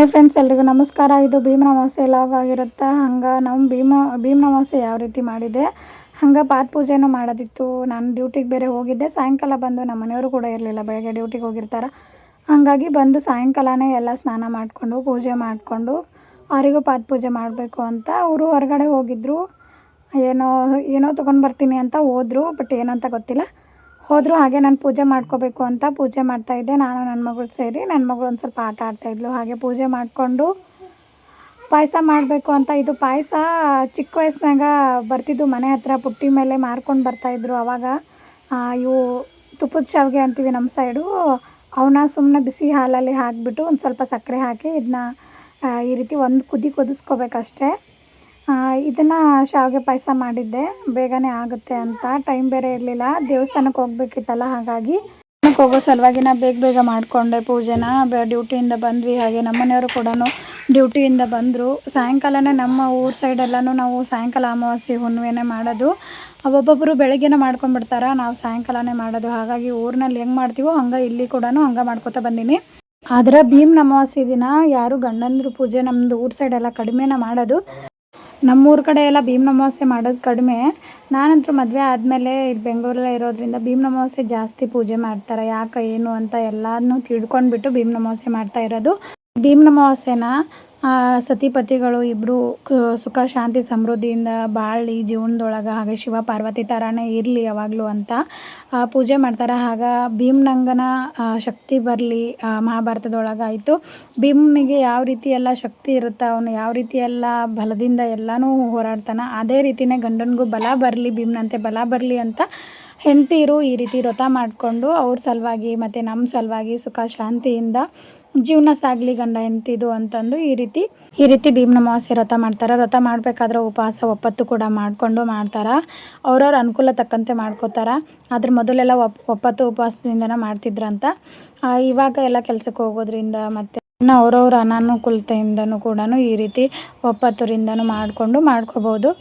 Hi friends, ಎಲ್ರಿಗೂ ನಮಸ್ಕಾರ. ಇದು ಭೀಮನ ಅಮಾವಾಸ್ಯೆ ಲಾಗ್ ಆಗಿರುತ್ತೆ. ಹಂಗೆ ನಾವು ಭೀಮನ ಅಮಾವಾಸ್ಯೆ ಯಾವ ರೀತಿ ಮಾಡಿದೆ, ಹಂಗೆ ಪಾದ ಪೂಜೆನೂ ಮಾಡೋದಿತ್ತು. ನಾನು ಡ್ಯೂಟಿಗೆ ಬೇರೆ ಹೋಗಿದ್ದೆ. ಸಾಯಂಕಾಲ ಬಂದು ನಮ್ಮ ಮನೆಯವರು ಕೂಡ ಇರಲಿಲ್ಲ, ಬೆಳಗ್ಗೆ ಡ್ಯೂಟಿಗೆ ಹೋಗಿರ್ತಾರೆ. ಹಾಗಾಗಿ ಬಂದು ಸಾಯಂಕಾಲನೇ ಎಲ್ಲ ಸ್ನಾನ ಮಾಡಿಕೊಂಡು ಪೂಜೆ ಮಾಡಿಕೊಂಡು ಅವರಿಗೂ ಪಾದ ಪೂಜೆ ಮಾಡಬೇಕು ಅಂತ ಅವರು ಹೊರಗಡೆ ಹೋಗಿದ್ದರು. ಏನೋ ತೊಗೊಂಡು ಬರ್ತೀನಿ ಅಂತ ಹೋದರು, ಬಟ್ ಏನಂತ ಗೊತ್ತಿಲ್ಲ. ಹೋದರು. ಹಾಗೆ ನಾನು ಪೂಜೆ ಮಾಡ್ಕೋಬೇಕು ಅಂತ ಪೂಜೆ ಮಾಡ್ತಾಯಿದ್ದೆ. ನಾನು ನನ್ನ ಮಗಳು ಸೇರಿ, ನನ್ನ ಮಗಳು ಒಂದು ಸ್ವಲ್ಪ ಆಟ ಆಡ್ತಾಯಿದ್ಲು. ಹಾಗೆ ಪೂಜೆ ಮಾಡಿಕೊಂಡು ಪಾಯಸ ಮಾಡಬೇಕು ಅಂತ. ಇದು ಪಾಯಸ ಚಿಕ್ಕ ವಯಸ್ಸಿನಾಗ ಬರ್ತಿದ್ದು ಮನೆ ಹತ್ರ ಪುಟ್ಟಿ ಮೇಲೆ ಮಾರ್ಕೊಂಡು ಬರ್ತಾಯಿದ್ರು. ಆವಾಗ ಇವು ತುಪ್ಪದ ಶಾವಿಗೆ ಅಂತೀವಿ ನಮ್ಮ ಸೈಡು. ಅವನ್ನ ಸುಮ್ಮನೆ ಬಿಸಿ ಹಾಲಲ್ಲಿ ಹಾಕಿಬಿಟ್ಟು ಒಂದು ಸ್ವಲ್ಪ ಸಕ್ಕರೆ ಹಾಕಿ ಇದನ್ನ ಈ ರೀತಿ ಒಂದು ಕುದಿಸ್ಕೋಬೇಕಷ್ಟೇ. ಇದನ್ನು ಶಾವಿಗೆ ಪಾಯಸ ಮಾಡಿದ್ದೆ, ಬೇಗನೆ ಆಗುತ್ತೆ ಅಂತ. ಟೈಮ್ ಬೇರೆ ಇರಲಿಲ್ಲ, ದೇವಸ್ಥಾನಕ್ಕೆ ಹೋಗ್ಬೇಕಿತ್ತಲ್ಲ. ಹಾಗಾಗಿ ಹೋಗೋ ಸಲುವಾಗಿ ನಾ ಬೇಗ ಮಾಡಿಕೊಂಡೆ ಪೂಜೆನ. ಡ್ಯೂಟಿಯಿಂದ ಬಂದ್ವಿ. ಹಾಗೆ ನಮ್ಮನೆಯವರು ಕೂಡ ಡ್ಯೂಟಿಯಿಂದ ಬಂದರು. ಸಾಯಂಕಾಲನೇ ನಮ್ಮ ಊರ ಸೈಡೆಲ್ಲನೂ ನಾವು ಸಾಯಂಕಾಲ ಅಮಾವಾಸ್ಯೆ ಹುಣ್ಣಿಮೆನೇ ಮಾಡೋದು. ಒಬ್ಬೊಬ್ಬರು ಬೆಳಗ್ಗೆನೇ ಮಾಡ್ಕೊಂಡ್ಬಿಡ್ತಾರೆ, ನಾವು ಸಾಯಂಕಾಲನೇ ಮಾಡೋದು. ಹಾಗಾಗಿ ಊರಿನಲ್ಲಿ ಹೆಂಗೆ ಮಾಡ್ತೀವೋ ಹಂಗೆ ಇಲ್ಲಿ ಕೂಡ ಹಂಗೆ ಮಾಡ್ಕೊತಾ ಬಂದೀನಿ. ಆದರೆ ಭೀಮನ ಅಮಾವಾಸ್ಯೆ ದಿನ ಯಾರು ಗಂಡಂದ್ರ ಪೂಜೆ ನಮ್ಮದು ಊರ ಸೈಡೆಲ್ಲ ಕಡಿಮೆನ ಮಾಡೋದು. ನಮ್ಮೂರ ಕಡೆ ಎಲ್ಲ ಭೀಮನ ಅಮಾವಾಸ್ಯೆ ಮಾಡೋದು ಕಡಿಮೆ. ನಾನಂತೂ ಮದುವೆ ಆದಮೇಲೆ ಇಲ್ಲಿ ಬೆಂಗಳೂರಲ್ಲೇ ಇರೋದ್ರಿಂದ ಭೀಮನ ಅಮಾವಾಸ್ಯೆ ಜಾಸ್ತಿ ಪೂಜೆ ಮಾಡ್ತಾರೆ. ಯಾಕೆ ಏನು ಅಂತ ಎಲ್ಲನೂ ತಿಳ್ಕೊಂಡ್ಬಿಟ್ಟು ಭೀಮನ ಅಮಾವಾಸ್ಯೆ ಮಾಡ್ತಾ ಇರೋದು. ಭೀಮನ ಅಮಾವಾಸ್ಯೆನ ಸತಿಪತಿಗಳು ಇಬ್ಬರು ಸುಖ ಶಾಂತಿ ಸಮೃದ್ಧಿಯಿಂದ ಬಾಳಿ ಜೀವನದೊಳಗೆ, ಹಾಗೆ ಶಿವ ಪಾರ್ವತಿ ಥರನೇ ಇರಲಿ ಯಾವಾಗಲೂ ಅಂತ ಪೂಜೆ ಮಾಡ್ತಾರೆ. ಆಗ ಭೀಮನಂಗನ ಶಕ್ತಿ ಬರಲಿ. ಮಹಾಭಾರತದೊಳಗಾಯಿತು ಭೀಮನಿಗೆ ಯಾವ ರೀತಿ ಎಲ್ಲ ಶಕ್ತಿ ಇರುತ್ತೆ, ಅವನು ಯಾವ ರೀತಿ ಎಲ್ಲ ಬಲದಿಂದ ಎಲ್ಲನೂ ಹೋರಾಡ್ತಾನೆ, ಅದೇ ರೀತಿಯೇ ಗಂಡನಿಗೂ ಬಲ ಬರಲಿ, ಭೀಮನಂತೆ ಬಲ ಬರಲಿ ಅಂತ ಹೆಂಡತಿರು ಈ ರೀತಿ ವ್ರತ ಮಾಡಿಕೊಂಡು ಅವ್ರ ಸಲುವಾಗಿ ಮತ್ತು ನಮ್ಮ ಸಲುವಾಗಿ ಸುಖ ಶಾಂತಿಯಿಂದ ಜೀವನ ಸಾಗಲಿ ಗಂಡ ಹೆಂಡ್ತಿದು ಅಂತಂದು ಈ ರೀತಿ ಭೀಮನ ಅಮಾವಾಸ್ಯೆ ವ್ರತ ಮಾಡ್ತಾರೆ. ವ್ರತ ಮಾಡಬೇಕಾದ್ರೆ ಉಪವಾಸ ಒಪ್ಪತ್ತು ಕೂಡ ಮಾಡಿಕೊಂಡು ಮಾಡ್ತಾರೆ. ಅವ್ರವ್ರ ಅನುಕೂಲ ತಕ್ಕಂತೆ ಮಾಡ್ಕೋತಾರೆ. ಅದ್ರ ಮೊದಲೆಲ್ಲ ಒಪ್ಪತ್ತು ಉಪವಾಸದಿಂದನೇ ಮಾಡ್ತಿದ್ರಂತ. ಇವಾಗ ಎಲ್ಲ ಕೆಲಸಕ್ಕೆ ಹೋಗೋದ್ರಿಂದ ಮತ್ತು ಅವ್ರವ್ರ ಅನಾನುಕೂಲತೆಯಿಂದನೂ ಕೂಡ ಈ ರೀತಿ ಒಪ್ಪತ್ತರಿಂದನೂ ಮಾಡ್ಕೋಬೋದು.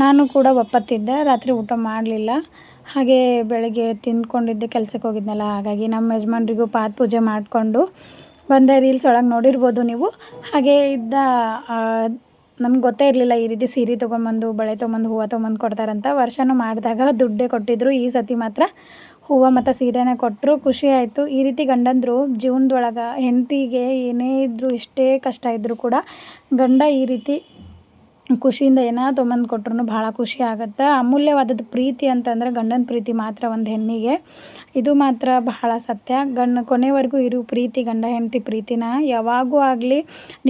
ನಾನು ಕೂಡ ಒಪ್ಪತ್ತಿದ್ದೆ, ರಾತ್ರಿ ಊಟ ಮಾಡಲಿಲ್ಲ. ಹಾಗೆ ಬೆಳಗ್ಗೆ ತಿಂದ್ಕೊಂಡಿದ್ದೆ, ಕೆಲಸಕ್ಕೆ ಹೋಗಿದ್ನಲ್ಲ. ಹಾಗಾಗಿ ನಮ್ಮ ಯಜಮಾನ್ರಿಗೂ ಪಾದ ಪೂಜೆ ಮಾಡಿಕೊಂಡು ಬಂದೆ. ರೀಲ್ಸ್ ಒಳಗೆ ನೋಡಿರ್ಬೋದು ನೀವು. ಹಾಗೆ ನಮ್ಗೆ ಗೊತ್ತೇ ಇರಲಿಲ್ಲ ಈ ರೀತಿ ಸೀರೆ ತೊಗೊಂಬಂದು ಬಳೆ ತೊಗೊಂಬಂದು ಹೂವು ತೊಗೊಂಬಂದು ಕೊಡ್ತಾರಂತ. ವರ್ಷನೂ ಮಾಡಿದಾಗ ದುಡ್ಡೇ ಕೊಟ್ಟಿದ್ದರು. ಈ ಸತಿ ಮಾತ್ರ ಹೂವು ಮತ್ತು ಸೀರೆನೇ ಕೊಟ್ಟರು. ಖುಷಿ ಆಯಿತು. ಈ ರೀತಿ ಗಂಡಂದರು ಜೀವನದೊಳಗೆ ಹೆಂಡತಿಗೆ ಏನೇ ಇದ್ದರೂ, ಎಷ್ಟೇ ಕಷ್ಟ ಇದ್ದರೂ ಕೂಡ ಗಂಡ ಈ ರೀತಿ ಖುಷಿಯಿಂದ ಏನಾದ್ರು ತೊಗೊಂಬಂದು ಕೊಟ್ರು ಭಾಳ ಖುಷಿ ಆಗುತ್ತೆ. ಅಮೂಲ್ಯವಾದದ್ದು ಪ್ರೀತಿ ಅಂತಂದರೆ ಗಂಡನ ಪ್ರೀತಿ ಮಾತ್ರ ಒಂದು ಹೆಣ್ಣಿಗೆ. ಇದು ಮಾತ್ರ ಬಹಳ ಸತ್ಯ. ಕೊನೆವರೆಗೂ ಇರೋ ಪ್ರೀತಿ, ಗಂಡ ಹೆಂಡತಿ ಪ್ರೀತಿನ ಯಾವಾಗೂ ಆಗಲಿ.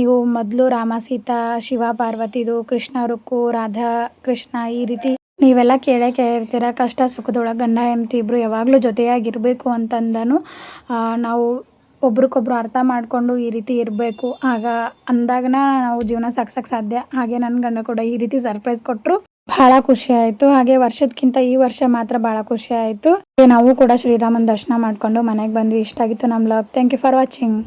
ನೀವು ಮೊದಲು ರಾಮ ಸೀತಾ, ಶಿವ ಪಾರ್ವತಿದು, ಕೃಷ್ಣ ರುಕ್ಕು, ರಾಧಾ ಕೃಷ್ಣ ಈ ರೀತಿ ನೀವೆಲ್ಲ ಕೇಳಿರ್ತೀರ. ಕಷ್ಟ ಸುಖದೊಳಗೆ ಗಂಡ ಹೆಂಡತಿ ಇಬ್ಬರು ಯಾವಾಗಲೂ ಜೊತೆಯಾಗಿರಬೇಕು ಅಂತಂದನು ನಾವು ಒಬ್ರಿಗೊಬ್ರು ಅರ್ಥ ಮಾಡಿಕೊಂಡು ಈ ರೀತಿ ಇರಬೇಕು. ಆಗ ಅಂದಾಗನ ನಾವು ಜೀವನ ಸಾಗ್ಸೋಕ್ಕೆ ಸಾಧ್ಯ. ಹಾಗೆ ನನ್ನ ಗಂಡ ಕೂಡ ಈ ರೀತಿ ಸರ್ಪ್ರೈಸ್ ಕೊಟ್ಟರು, ಭಾಳ ಖುಷಿ ಆಯಿತು. ಹಾಗೆ ವರ್ಷದಕ್ಕಿಂತ ಈ ವರ್ಷ ಮಾತ್ರ ಭಾಳ ಖುಷಿ ಆಯಿತು. ನಾವು ಕೂಡ ಶ್ರೀರಾಮನ ದರ್ಶನ ಮಾಡಿಕೊಂಡು ಮನೆಗೆ ಬಂದ್ವಿ. ಇಷ್ಟ ಆಗಿತ್ತು ನಮ್ಮ vlog. Thank you for watching.